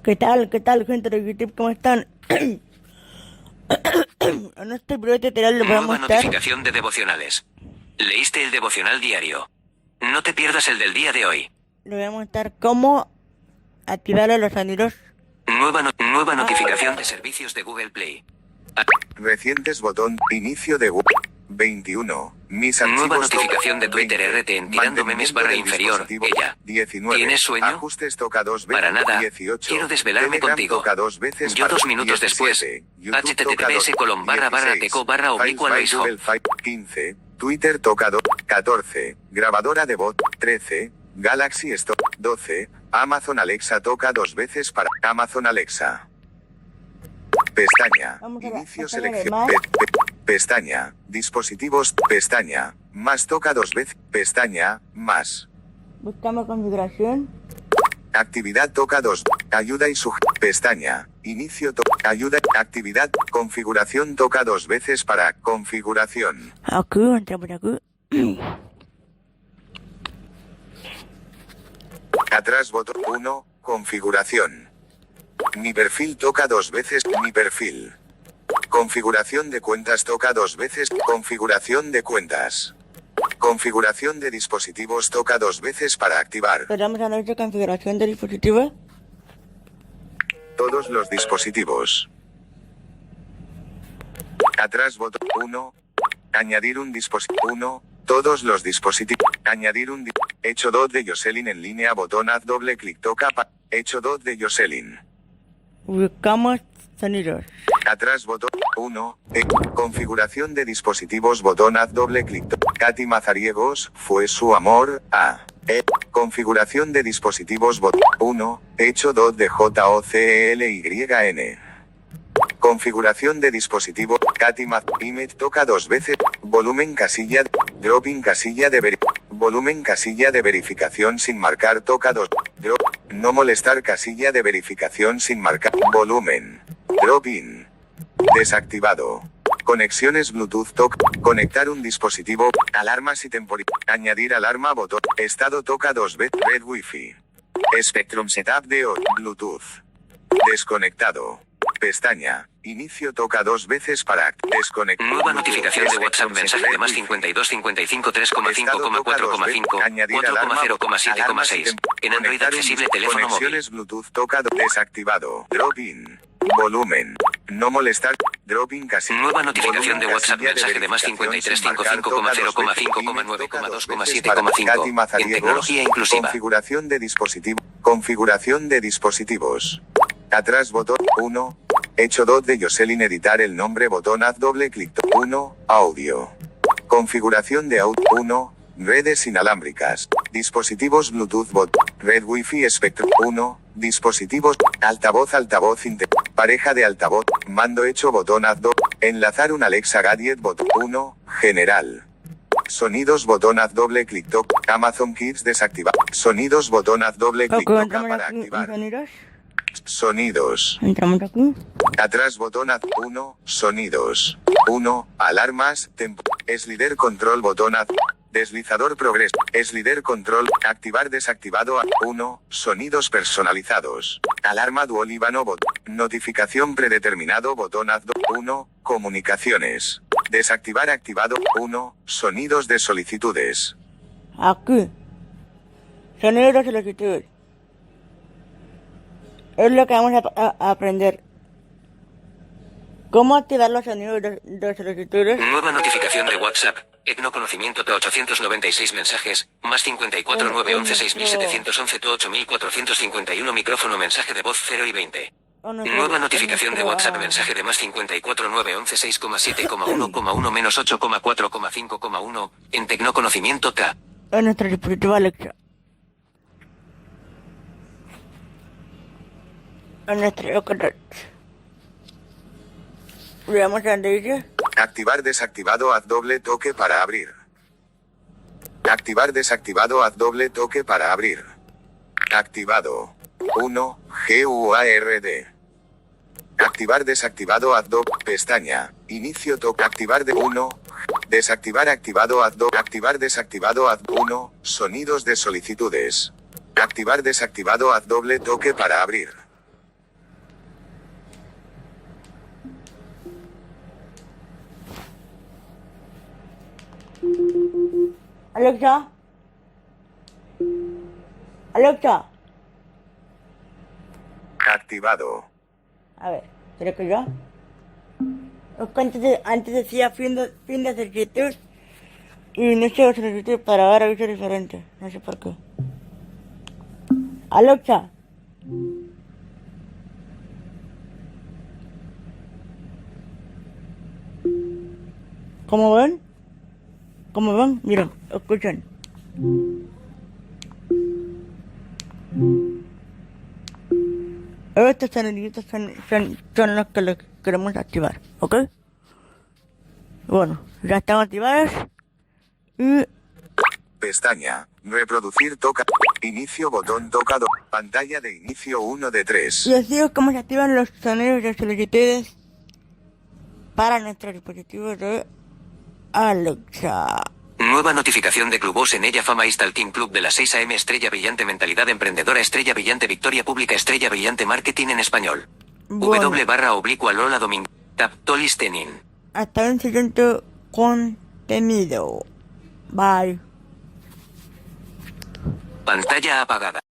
¿Qué tal? ¿Qué tal, gente de YouTube? ¿Cómo están? En este video tutorial les voy a Nueva mostrar... notificación de devocionales. ¿Leíste el devocional diario? No te pierdas el del día de hoy. Les voy a mostrar cómo activar a los sonidos. Nueva notificación de servicios de Google Play. Recientes botón, inicio de Google. 21. Mis archivos. Nueva notificación de Twitter 20. RT en tirando memes Mantenimiento barra del inferior. dispositivo. Ella. 19. ¿Tienes sueño? Ajustes toca 2 veces. Para nada. 18. Quiero desvelarme Telegram contigo. toca 2 veces. Yo 2 minutos 17. después. YouTube toca 2. https://teco/oblicuo 15. Twitter toca 2. 14. Grabadora de voz. 13. Galaxy Store. 12. Amazon Alexa toca 2 veces para Amazon Alexa. Pestaña. Inicio selección. Pestaña. Dispositivos. Pestaña. Más toca 2 veces. Pestaña. Más. Buscamos configuración. Actividad toca 2. Ayuda y pestaña. Inicio ayuda. Actividad. Configuración toca 2 veces para configuración. Aquí, entramos aquí. Atrás botón 1. Configuración. Mi perfil toca 2 veces. Mi perfil. Configuración de cuentas toca 2 veces. Configuración de cuentas. Configuración de dispositivos toca 2 veces para activar. Le damos a nuestra configuración de dispositivo. Todos los dispositivos. Atrás botón 1. Añadir un dispositivo 1. Todos los dispositivos. Añadir un hecho 2 de Jocelyn en línea botón haz doble clic toca hecho 2 de Jocelyn. Buscamos sonidos. Atrás botón 1. Configuración de dispositivos botón haz doble clic. Katy Mazariegos, fue su amor, configuración de dispositivos botón 1. Hecho 2 de JOCLYN. Configuración de dispositivo. Katy Image toca 2 veces. Volumen casilla. Dropping casilla de volumen casilla de verificación sin marcar toca 2. Drop. No molestar casilla de verificación sin marcar. Volumen. Drop-in. Desactivado. Conexiones Bluetooth toca. Conectar un dispositivo. Alarmas y temporizador. Añadir alarma botón. Estado toca 2 veces. Red Wi-Fi. Spectrum Setup de Bluetooth. Desconectado. Pestaña. Inicio toca 2 veces para desconectar. Nueva notificación de WhatsApp mensaje de más 52 55 3,5,4,5 4,0,7,6 en Android accesible teléfono móvil. Conexiones Bluetooth toca desactivado. Drop-in. Volumen. No molestar. Drop-in casi. Nueva notificación de WhatsApp mensaje de más 53 55,0,5,9,2,7,5 en tecnología inclusiva. Configuración de dispositivo. Configuración de dispositivos. Atrás botón 1. Hecho 2 de Jocelyn editar el nombre botón haz doble clic 1. Audio. Configuración de audio 1. Redes inalámbricas. Dispositivos Bluetooth red Wi-Fi Spectrum 1. Dispositivos altavoz pareja de altavoz mando hecho botón haz doble enlazar un Alexa Gadget botón 1. General. Sonidos botón haz doble clic Amazon Kids desactivar. Sonidos botón haz doble clic para activar. Sonidos. Entramos aquí. Atrás botón 1. Sonidos. 1. Alarmas. Slider control botón deslizador progreso. Slider control. Activar desactivado 1. Sonidos personalizados. Alarma dual Ivano botón. Notificación predeterminado botón 1. Comunicaciones. Desactivar activado 1. Sonidos de solicitudes. Aquí. Sonidos de solicitudes. Es lo que vamos a aprender. ¿Cómo activar los sonidos de solicitudes? Nueva notificación de WhatsApp. Conocimiento de 896 mensajes, más 54 911 6711 to 8451 micrófono mensaje de voz 0 y 20. Nueva notificación de WhatsApp mensaje de más 54 911 6,7,1,1 menos 8,4,5,1 en Tecnoconocimiento K. En nuestro dispositivo Alexa. En nuestro veamos dónde dice. Activar desactivado haz doble toque para abrir. Activar desactivado haz doble toque para abrir. Activado. 1. GUARD. Activar desactivado haz doble pestaña. Inicio toque. Activar de 1. Desactivar activado haz doble. Activar desactivado haz 1. Sonidos de solicitudes. Activar desactivado haz doble toque para abrir. Alexa. Alexa. Activado. A ver, creo que ya. Es que antes decía fin de solicitud. Y no sé solicitud para ahora aviso diferente. No sé por qué. Alexa. ¿Cómo ven? ¿Cómo ven? Miren, escuchen. Estos soniditos son los que les queremos activar, ¿ok? Bueno, ya están activados. Y Pestaña. Reproducir toca. Inicio botón tocado. Pantalla de inicio 1 de 3. os digo cómo se activan los sonidos de solicitudes para nuestros dispositivos de Alexa. Nueva notificación de Clubos en ella Fama Istal Team Club de las 6 AM Estrella Brillante Mentalidad Emprendedora Estrella Brillante Victoria Pública Estrella Brillante Marketing en español. Bueno, W// Lola Domingo. Tap to listening. hasta un siguiente contenido. Bye. Pantalla apagada.